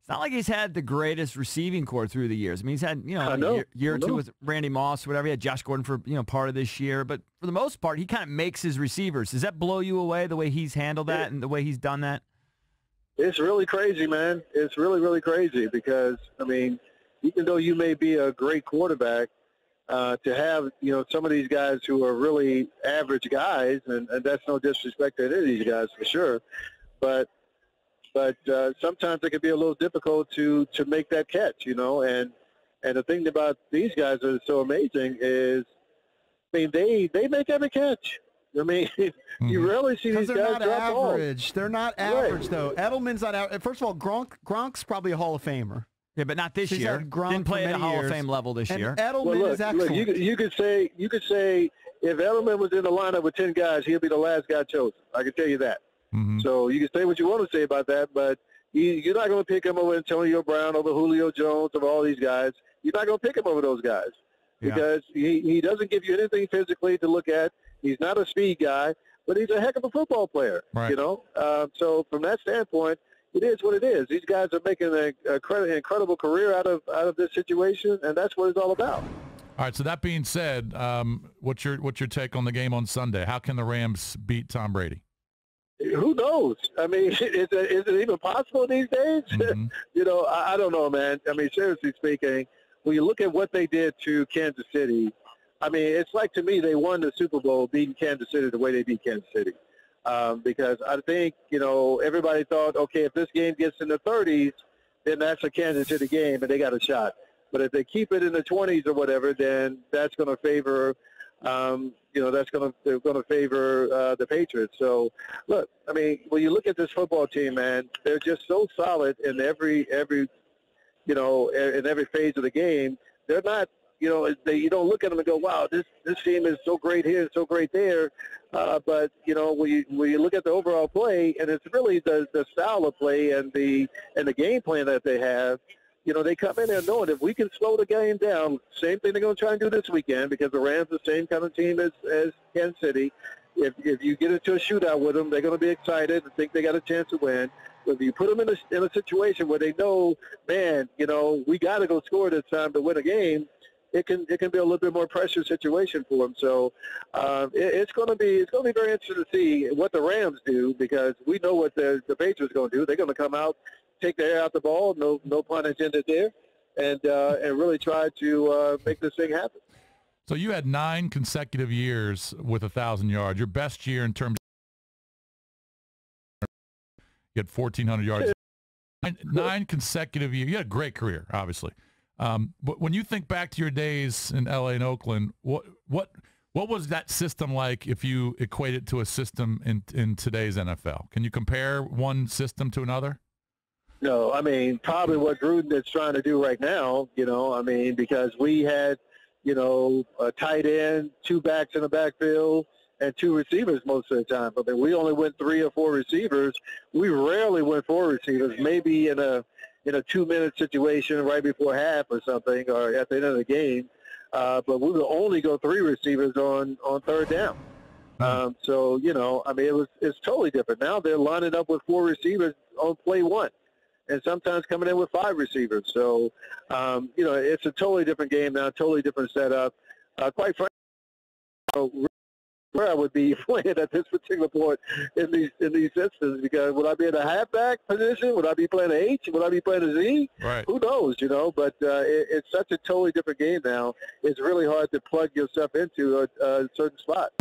It's not like he's had the greatest receiving core through the years. I mean, he's had, a year or two with Randy Moss or whatever. He had Josh Gordon for, part of this year. But for the most part, he kind of makes his receivers. Does that blow you away, the way he's handled that and the way he's done that? It's really crazy, man. It's really, really crazy because, I mean, even though you may be a great quarterback, to have, some of these guys who are really average guys, and that's no disrespect to any of these guys for sure, but sometimes it can be a little difficult to make that catch, and the thing about these guys that is so amazing is, I mean, they make every catch. I mean, you rarely see these guys drop average. balls. They're not average, though. Edelman's not average. First of all, Gronk's probably a Hall of Famer. Yeah, but not this year. Gronk Didn't play at a Hall years. of Fame level this year. Edelman is excellent. Look, you could say if Edelman was in the lineup with 10 guys, he'll be the last guy chosen. I can tell you that. Mm-hmm. So you can say what you want to say about that, but you're not going to pick him over Antonio Brown, over Julio Jones, over all these guys. You're not going to pick him over those guys because he doesn't give you anything physically to look at. He's not a speed guy, but he's a heck of a football player, right. So from that standpoint, it is what it is. These guys are making an incredible career out of this situation, and that's what it's all about. All right, so that being said, what's your take on the game on Sunday? How can the Rams beat Tom Brady? Who knows? I mean, is it even possible these days? Mm-hmm. I don't know, man. I mean, seriously speaking, when you look at what they did to Kansas City, I mean, it's like, to me, they won the Super Bowl beating Kansas City the way they beat Kansas City. Because I think, everybody thought, okay, if this game gets in the 30s, then that's a Kansas City game and they got a shot. But if they keep it in the 20s or whatever, then that's going to favor, they're going to favor the Patriots. So, look, I mean, when you look at this football team, man, they're just so solid in every phase of the game. They're not. You don't look at them and go, wow, this team is so great here, so great there. But, when you look at the overall play, and it's really the style of play and the game plan that they have, they come in there knowing if we can slow the game down, same thing they're going to try and do this weekend because the Rams are the same kind of team as Kansas City. If you get into a shootout with them, they're going to be excited and think they got a chance to win. But if you put them in a situation where they know, man, we got to go score this time to win a game, it can be a little bit more pressure situation for them. So it's going to be very interesting to see what the Rams do because we know what the Patriots are going to do. They're going to come out, take the air out the ball, no pun intended there, and really try to make this thing happen. So you had 9 consecutive years with 1,000 yards. Your best year in terms of you had 1,400 yards. 9 consecutive years. You had a great career, obviously. But when you think back to your days in LA and Oakland, what was that system like if you equate it to a system in today's NFL? Can you compare one system to another? No, I mean, probably what Gruden is trying to do right now, because we had, a tight end, 2 backs in the backfield, and 2 receivers most of the time. I mean, we only went 3 or 4 receivers. We rarely went 4 receivers, maybe in a 2-minute situation right before half or something, or at the end of the game. But we would only go 3 receivers on third down. So, it's totally different. Now they're lining up with 4 receivers on play 1. And sometimes coming in with 5 receivers. So, it's a totally different game now, totally different setup. Quite frankly, where I would be playing at this particular point in these instances, because would I be in a halfback position? Would I be playing an H? Would I be playing a Z? Right. Who knows, But it's such a totally different game now. It's really hard to plug yourself into a certain spot.